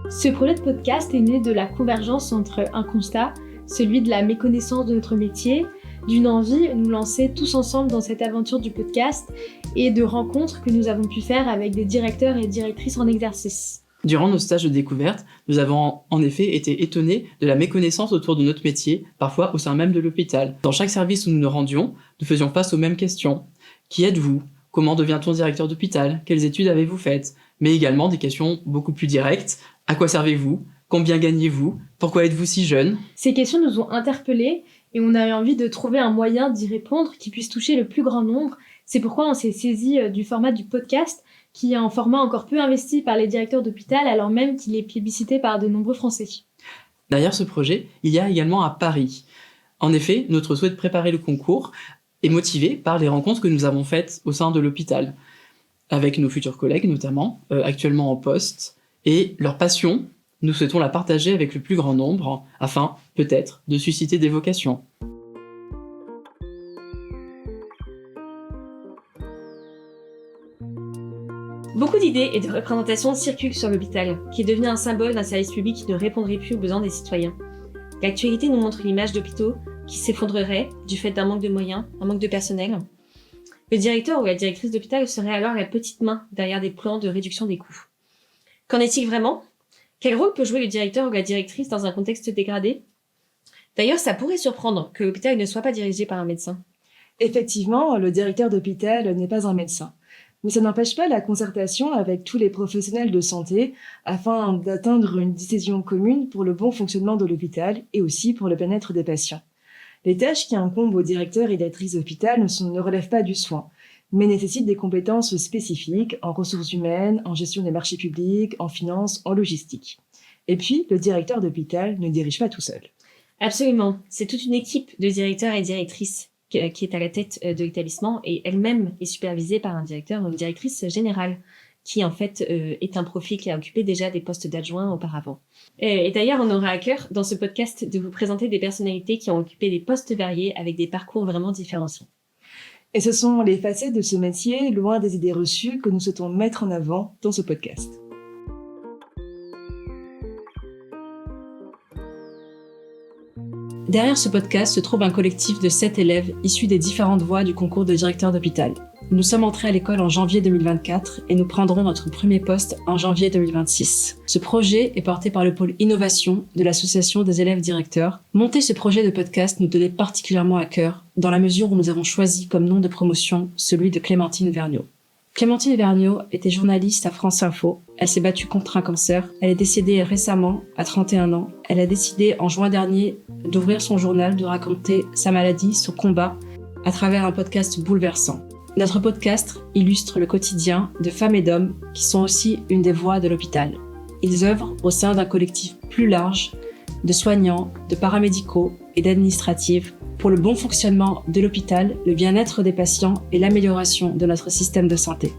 Ce projet de podcast est né de la convergence entre un constat, celui de la méconnaissance de notre métier, d'une envie de nous lancer tous ensemble dans cette aventure du podcast et de rencontres que nous avons pu faire avec des directeurs et directrices en exercice. Durant nos stages de découverte, nous avons en effet été étonnés de la méconnaissance autour de notre métier, parfois au sein même de l'hôpital. Dans chaque service où nous nous rendions, nous faisions face aux mêmes questions. Qui êtes-vous ? Comment devient-on directeur d'hôpital ? Quelles études avez-vous faites ? Mais également des questions beaucoup plus directes. À quoi servez-vous ? Combien gagnez-vous ? Pourquoi êtes-vous si jeune ? Ces questions nous ont interpellés et on avait envie de trouver un moyen d'y répondre qui puisse toucher le plus grand nombre. C'est pourquoi on s'est saisi du format du podcast, qui est un format encore peu investi par les directeurs d'hôpital, alors même qu'il est plébiscité par de nombreux Français. Derrière ce projet, il y a également un pari. En effet, notre souhait de préparer le concours est motivé par les rencontres que nous avons faites au sein de l'hôpital, avec nos futurs collègues notamment, actuellement en poste, et leur passion, nous souhaitons la partager avec le plus grand nombre, afin, peut-être, de susciter des vocations. Beaucoup d'idées et de représentations circulent sur l'hôpital, qui est devenu un symbole d'un service public qui ne répondrait plus aux besoins des citoyens. L'actualité nous montre l'image d'hôpitaux qui s'effondreraient du fait d'un manque de moyens, un manque de personnel. Le directeur ou la directrice d'hôpital serait alors la petite main derrière des plans de réduction des coûts. Qu'en est-il vraiment ? Quel rôle peut jouer le directeur ou la directrice dans un contexte dégradé ? D'ailleurs, ça pourrait surprendre que l'hôpital ne soit pas dirigé par un médecin. Effectivement, le directeur d'hôpital n'est pas un médecin. Mais ça n'empêche pas la concertation avec tous les professionnels de santé afin d'atteindre une décision commune pour le bon fonctionnement de l'hôpital et aussi pour le bien-être des patients. Les tâches qui incombent aux directeurs et directrices d'hôpital ne relèvent pas du soin, mais nécessitent des compétences spécifiques en ressources humaines, en gestion des marchés publics, en finance, en logistique. Et puis, le directeur d'hôpital ne dirige pas tout seul. Absolument. C'est toute une équipe de directeurs et directrices qui est à la tête de l'établissement et elle-même est supervisée par un directeur ou une directrice générale qui en fait est un profil qui a occupé déjà des postes d'adjoint auparavant. Et d'ailleurs, on aura à cœur dans ce podcast de vous présenter des personnalités qui ont occupé des postes variés avec des parcours vraiment différenciés. Et ce sont les facettes de ce métier, loin des idées reçues, que nous souhaitons mettre en avant dans ce podcast. Derrière ce podcast se trouve un collectif de 7 élèves issus des différentes voies du concours de directeur d'hôpital. Nous sommes entrés à l'école en janvier 2024 et nous prendrons notre premier poste en janvier 2026. Ce projet est porté par le pôle innovation de l'association des élèves directeurs. Monter ce projet de podcast nous tenait particulièrement à cœur dans la mesure où nous avons choisi comme nom de promotion celui de Clémentine Vergniaud. Clémentine Vergniaud était journaliste à France Info. Elle s'est battue contre un cancer. Elle est décédée récemment, à 31 ans. Elle a décidé en juin dernier d'ouvrir son journal, de raconter sa maladie, son combat, à travers un podcast bouleversant. Notre podcast illustre le quotidien de femmes et d'hommes qui sont aussi une des voix de l'hôpital. Ils œuvrent au sein d'un collectif plus large de soignants, de paramédicaux et d'administratifs pour le bon fonctionnement de l'hôpital, le bien-être des patients et l'amélioration de notre système de santé.